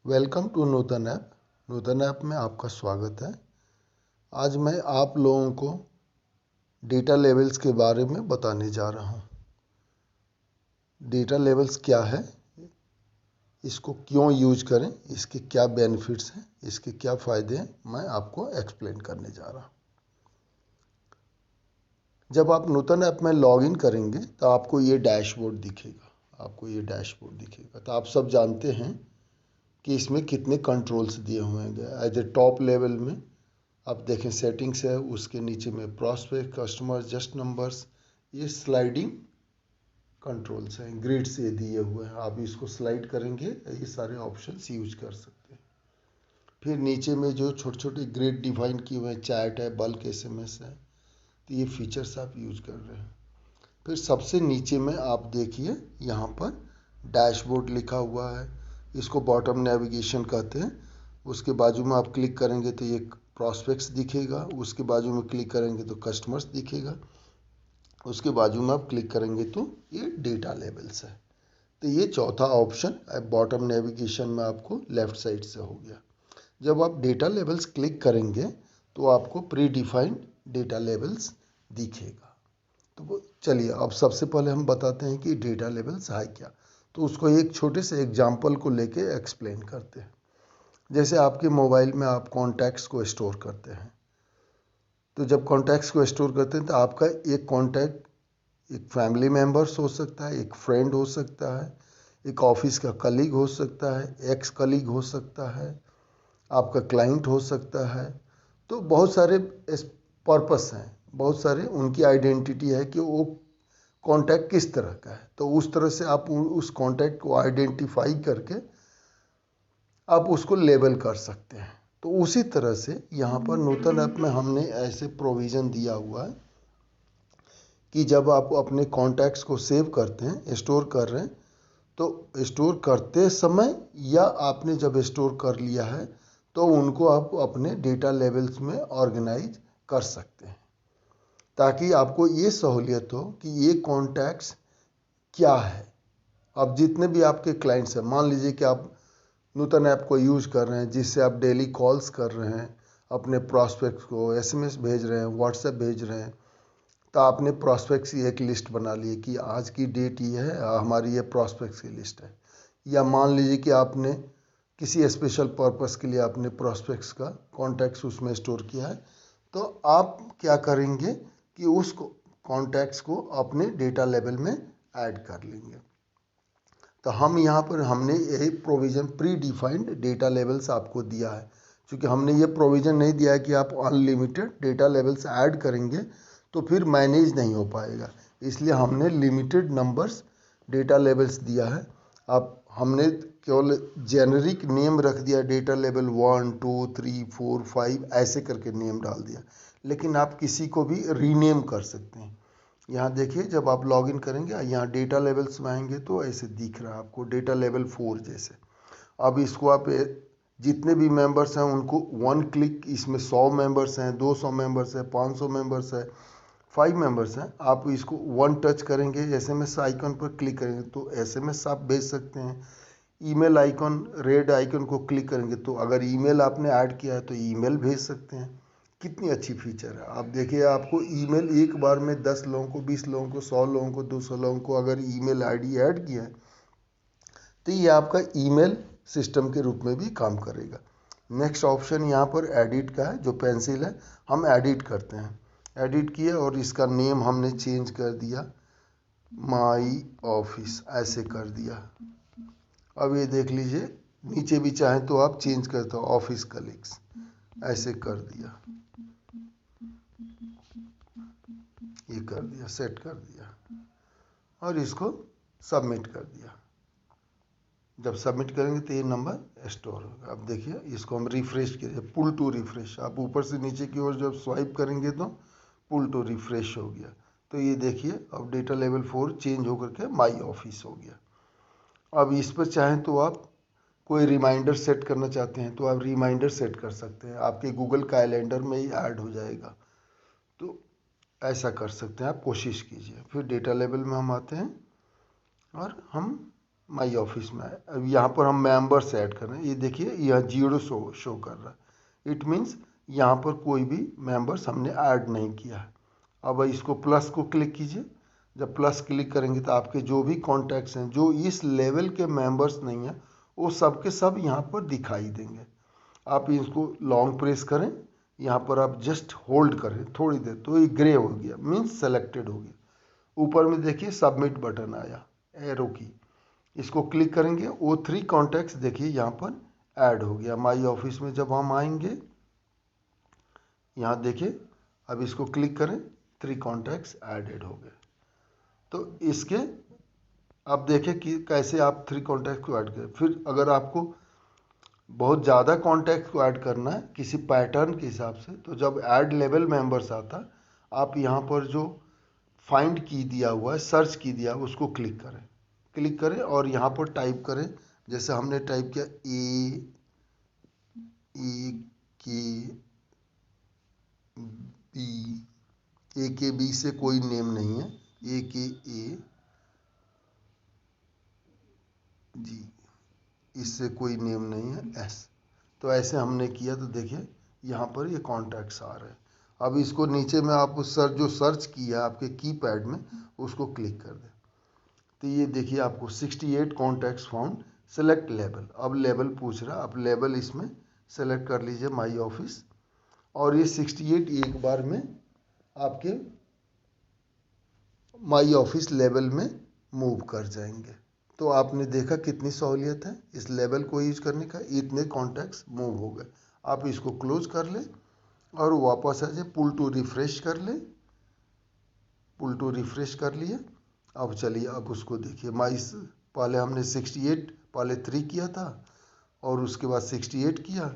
Welcome to Nutan app. Nutan app में आपका स्वागत है। आज मैं आप लोगों को डेटा लेवल्स के बारे में बताने जा रहा हूँ। डेटा लेवल्स क्या है, इसको क्यों यूज करें, इसके क्या बेनिफिट्स हैं, इसके क्या फ़ायदे हैं, मैं आपको एक्सप्लेन करने जा रहा हूँ। जब आप नूतन ऐप में लॉगिन करेंगे तो आपको ये डैशबोर्ड दिखेगा। तो आप सब जानते हैं कि इसमें कितने कंट्रोल्स दिए हुए हैं। एज ए टॉप लेवल में आप देखें सेटिंग्स है, उसके नीचे में प्रॉस्पेक्ट, कस्टमर, जस्ट नंबर्स, ये स्लाइडिंग कंट्रोल्स हैं, ग्रिड से दिए हुए हैं। आप इसको स्लाइड करेंगे ये सारे ऑप्शंस यूज कर सकते हैं। फिर नीचे में जो छोटे छोटे ग्रिड डिफाइन किए हुए हैं, चैट है, बल्क एसएमएस है, तो ये फीचर्स आप यूज कर रहे हैं। फिर सबसे नीचे में आप देखिए यहाँ पर डैशबोर्ड लिखा हुआ है, इसको बॉटम नेविगेशन कहते हैं। उसके बाजू में आप क्लिक करेंगे तो ये प्रॉस्पेक्ट्स दिखेगा, उसके बाजू में क्लिक करेंगे तो कस्टमर्स दिखेगा, उसके बाजू में आप क्लिक करेंगे तो ये डेटा लेवल्स है। तो ये चौथा ऑप्शन बॉटम नेविगेशन में आपको लेफ्ट साइड से हो गया। जब आप डेटा लेवल्स क्लिक करेंगे तो आपको प्री डिफाइंड डेटा लेवल्स दिखेगा। तो वो चलिए अब सबसे पहले हम बताते हैं कि डेटा लेवल्स है क्या। तो उसको एक छोटे से एग्जाम्पल को लेके एक्सप्लेन करते हैं। जैसे आपके मोबाइल में आप कॉन्टैक्ट्स को स्टोर करते हैं, तो जब कॉन्टैक्ट्स को स्टोर करते हैं तो आपका एक कॉन्टैक्ट एक फैमिली मेम्बर्स हो सकता है, एक फ्रेंड हो सकता है, एक ऑफिस का कलीग हो सकता है, एक्स कलीग हो सकता है, आपका क्लाइंट हो सकता है। तो बहुत सारे पर्पस हैं, बहुत सारे उनकी आइडेंटिटी है कि वो कॉन्टैक्ट किस तरह का है। तो उस तरह से आप उस कॉन्टैक्ट को आइडेंटिफाई करके आप उसको लेबल कर सकते हैं। तो उसी तरह से यहाँ पर नूतन ऐप में हमने ऐसे प्रोविज़न दिया हुआ है कि जब आप अपने कॉन्टैक्ट्स को सेव करते हैं, स्टोर कर रहे हैं, तो स्टोर करते समय या आपने जब स्टोर कर लिया है तो उनको आप अपने डेटा लेवल्स में ऑर्गेनाइज कर सकते हैं, ताकि आपको ये सहूलियत हो कि ये कॉन्टैक्ट्स क्या है। अब जितने भी आपके क्लाइंट्स हैं, मान लीजिए कि आप नूतन ऐप को यूज कर रहे हैं जिससे आप डेली कॉल्स कर रहे हैं, अपने प्रॉस्पेक्ट्स को एसएमएस भेज रहे हैं, व्हाट्सएप भेज रहे हैं। तो आपने प्रॉस्पेक्ट्स की एक लिस्ट बना ली कि आज की डेट ये है, हमारी ये प्रॉस्पेक्ट्स की लिस्ट है। या मान लीजिए कि आपने किसी स्पेशल पर्पस के लिए आपने प्रॉस्पेक्ट्स का कॉन्टैक्ट्स उसमें स्टोर किया है, तो आप क्या करेंगे कि उस कॉन्टैक्ट्स को अपने डेटा लेवल में ऐड कर लेंगे। तो हम यहाँ पर हमने यही provision pre defined data levels आपको दिया है। क्योंकि हमने ये प्रोविज़न नहीं दिया है कि आप अनलिमिटेड डेटा लेवल्स ऐड करेंगे तो फिर मैनेज नहीं हो पाएगा, इसलिए हमने लिमिटेड नंबर्स डेटा लेवल्स दिया है। आप हमने केवल जेनरिक नेम रख दिया, डेटा लेवल 1 2 3 4 5 ऐसे करके नेम डाल दिया, लेकिन आप किसी को भी रीनेम कर सकते हैं। यहाँ देखिए जब आप लॉगिन करेंगे यहाँ डेटा लेवल्स में आएंगे तो ऐसे दिख रहा है आपको डेटा लेवल 4 जैसे। अब इसको आप जितने भी मेंबर्स हैं उनको वन क्लिक, इसमें 100 मेंबर्स हैं, 200 मेंबर्स हैं, 500 मेंबर्स हैं, 5 मेंबर्स हैं, आप इसको वन टच करेंगे, एसएमएस आइकन पर क्लिक करेंगे तो एसएमएस आप भेज सकते हैं। ईमेल आइकन, रेड आइकन को क्लिक करेंगे तो अगर ईमेल आपने ऐड किया है तो ईमेल भेज सकते हैं। कितनी अच्छी फीचर है। आप देखिए आपको ईमेल एक बार में 10 लोगों को, 20 लोगों को, 100 लोगों को, 200 लोगों को अगर ईमेल आईडी ऐड किया है तो ये आपका ईमेल सिस्टम के रूप में भी काम करेगा। नेक्स्ट ऑप्शन यहाँ पर एडिट का है, जो पेंसिल है, हम एडिट करते हैं। एडिट किया और इसका नेम हमने चेंज कर दिया, माई ऑफिस ऐसे कर दिया। अब ये देख लीजिए नीचे भी चाहें तो आप चेंज करते हो, ऑफिस कलीग्स ऐसे कर दिया, ये कर दिया, सेट कर दिया और इसको सबमिट कर दिया। जब सबमिट करेंगे तो ये नंबर स्टोर होगा। अब देखिए इसको हम रिफ्रेश कीजिए, पुल टू रिफ्रेश, आप ऊपर से नीचे की ओर जब स्वाइप करेंगे तो पुल टू रिफ्रेश हो गया। तो ये देखिए अब डेटा लेवल 4 चेंज होकर के माई ऑफिस हो गया। अब इस पर चाहें तो आप कोई रिमाइंडर सेट करना चाहते हैं तो आप रिमाइंडर सेट कर सकते हैं, आपके गूगल कैलेंडर में ही ऐड हो जाएगा। तो ऐसा कर सकते हैं, आप कोशिश कीजिए। फिर डेटा लेवल में हम आते हैं और हम माई ऑफिस में आए। अब यहाँ पर हम मेंबर्स ऐड कर रहे हैं, ये देखिए यह 0 शो कर रहा है। इट मीन्स यहाँ पर कोई भी मेंबर्स हमने ऐड नहीं किया है। अब इसको प्लस को क्लिक कीजिए। जब प्लस क्लिक करेंगे तो आपके जो भी कॉन्टैक्ट्स हैं जो इस लेवल के मेंबर्स नहीं हैं वो सब के सब यहाँ पर दिखाई देंगे। आप इसको लॉन्ग प्रेस करें, यहाँ पर आप जस्ट होल्ड करें थोड़ी देर तो ये ग्रे हो गया, मीन्स सेलेक्टेड हो गया। ऊपर में देखिए सबमिट बटन आया एरो की, इसको क्लिक करेंगे वो 3 कॉन्टैक्ट्स देखिए यहाँ पर ऐड हो गया। माई ऑफिस में जब हम आएंगे यहाँ देखिए, अब इसको क्लिक करें 3 कॉन्टैक्ट्स ऐडेड हो गए। तो इसके अब देखें कि कैसे आप 3 कॉन्टैक्ट को ऐड करें। फिर अगर आपको बहुत ज़्यादा कॉन्टैक्ट को ऐड करना है किसी पैटर्न के हिसाब से, तो जब ऐड लेवल मेंबर्स आता आप यहाँ पर जो फाइंड की दिया हुआ है, सर्च की दिया हुआ उसको क्लिक करें और यहाँ पर टाइप करें, जैसे हमने टाइप किया ए के बी से कोई नेम नहीं है, ए के ए जी, इससे कोई नेम नहीं है एस। तो ऐसे हमने किया तो देखिए यहाँ पर ये कॉन्टैक्ट्स आ रहे हैं। अब इसको नीचे में आप जो सर्च किया आपके कीपैड में उसको क्लिक कर दें तो ये देखिए आपको 68 कॉन्टैक्ट्स फाउंड, सेलेक्ट लेवल। अब लेवल पूछ रहा, आप लेवल इसमें सेलेक्ट कर लीजिए माई ऑफिस, और ये 68 एक बार में आपके माई ऑफिस लेवल में मूव कर जाएंगे। तो आपने देखा कितनी सहूलियत है इस लेवल को यूज करने का, इतने कॉन्टैक्ट्स मूव हो गए। आप इसको क्लोज कर ले और वापस आ जाए, पुल टू रिफ्रेश कर ले, पुल टू रिफ्रेश कर लिए। अब चलिए अब उसको देखिए, पहले हमने 68 पहले 3 किया था और उसके बाद 68 किया,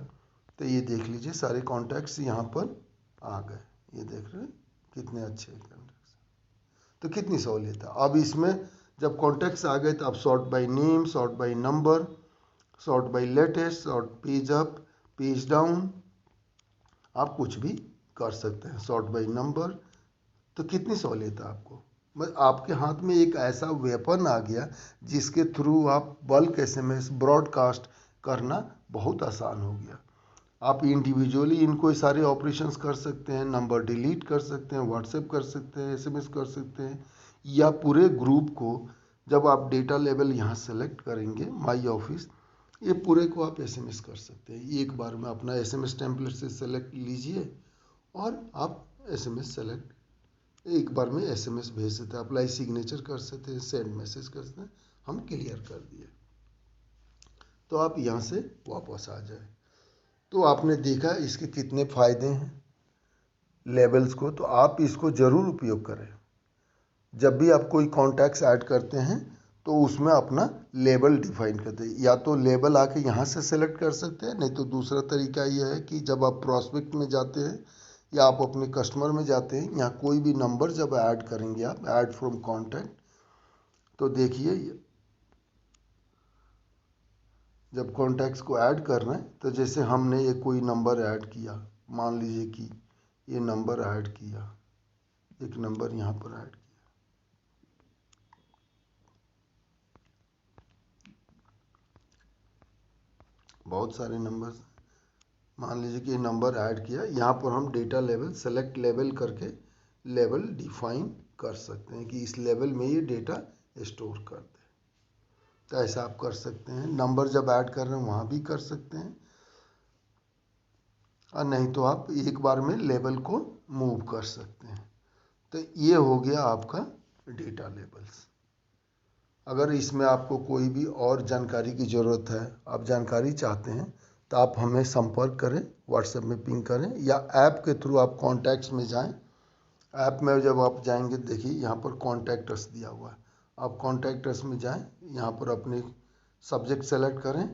तो ये देख लीजिए सारे कॉन्टैक्ट्स यहाँ पर आ गए। ये देख रहे हैं कितने अच्छे कॉन्टैक्ट्स, तो कितनी सहूलियत है। अब इसमें जब कॉन्टैक्ट्स आ गए तो आप sort by name, sort by number, sort by latest, sort page up, page down, आप कुछ भी कर सकते हैं, सॉर्ट बाय नंबर। तो कितनी सहूलियत है आपको, बस आपके हाथ में एक ऐसा वेपन आ गया जिसके थ्रू आप बल्क एसएमएस ब्रॉडकास्ट करना बहुत आसान हो गया। आप इंडिविजुअली इनको सारे ऑपरेशंस कर सकते हैं, नंबर डिलीट कर सकते हैं, व्हाट्सएप कर सकते हैं, एसएमएस कर सकते हैं, या पूरे ग्रुप को जब आप डेटा लेवल यहाँ सेलेक्ट करेंगे माई ऑफिस, ये पूरे को आप एसएमएस कर सकते हैं। एक बार में अपना एसएमएस टेम्पलेट से सेलेक्ट लीजिए और आप एसएमएस सेलेक्ट एक बार में एसएमएस भेज सकते हैं, अप्लाई सिग्नेचर कर सकते हैं, सेंड मैसेज कर सकते हैं, हम क्लियर कर दिए। तो आप यहाँ से वापस आ जाए। तो आपने देखा इसके कितने फ़ायदे हैं लेवल्स को, तो आप इसको ज़रूर उपयोग करें। जब भी आप कोई कॉन्टैक्ट्स ऐड करते हैं तो उसमें अपना लेबल डिफाइन करते हैं, या तो लेबल आके यहाँ से सेलेक्ट कर सकते हैं, नहीं तो दूसरा तरीका यह है कि जब आप प्रॉस्पेक्ट में जाते हैं या आप अपने कस्टमर में जाते हैं, यहाँ कोई भी नंबर जब ऐड करेंगे आप ऐड फ्रॉम कॉन्टैक्ट, तो देखिए जब कॉन्टैक्ट्स को ऐड कर रहे हैं तो जैसे हमने ये कोई नंबर ऐड किया, मान लीजिए कि ये नंबर ऐड किया, एक नंबर यहाँ पर ऐड किया, बहुत सारे नंबर, मान लीजिए कि ये नंबर ऐड किया, यहाँ पर हम डेटा लेवल सेलेक्ट लेवल करके लेवल डिफाइन कर सकते हैं कि इस लेवल में ये डेटा स्टोर कर दे। तो ऐसा आप कर सकते हैं, नंबर जब ऐड कर रहे हैं वहाँ भी कर सकते हैं, और नहीं तो आप एक बार में लेवल को मूव कर सकते हैं। तो ये हो गया आपका डेटा लेवल्स। अगर इसमें आपको कोई भी और जानकारी की ज़रूरत है, आप जानकारी चाहते हैं, तो आप हमें संपर्क करें, व्हाट्सएप में पिंग करें, या ऐप के थ्रू आप कॉन्टैक्ट्स में जाएं। ऐप में जब आप जाएंगे देखिए यहाँ पर कॉन्टैक्ट अस दिया हुआ है, आप कॉन्टैक्ट अस में जाएं, यहाँ पर अपने सब्जेक्ट सेलेक्ट करें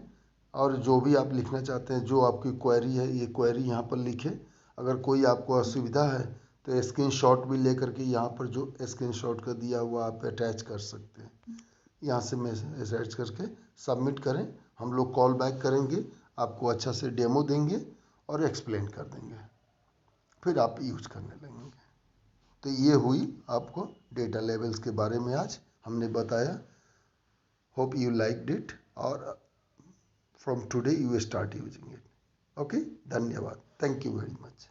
और जो भी आप लिखना चाहते हैं, जो आपकी क्वेरी है ये क्वेरी यहाँ पर लिखें। अगर कोई आपको असुविधा है तो स्क्रीनशॉट भी ले करके यहाँ पर जो स्क्रीनशॉट का दिया हुआ आप अटैच कर सकते हैं, यहाँ से मैसेज अटैच करके सबमिट करें। हम लोग कॉल बैक करेंगे, आपको अच्छा से डेमो देंगे और एक्सप्लेन कर देंगे, फिर आप यूज करने लगेंगे। तो ये हुई आपको डेटा लेवल्स के बारे में आज हमने बताया। Hope you liked it, or from today you start using it. Okay, धन्यवाद. Thank you very much.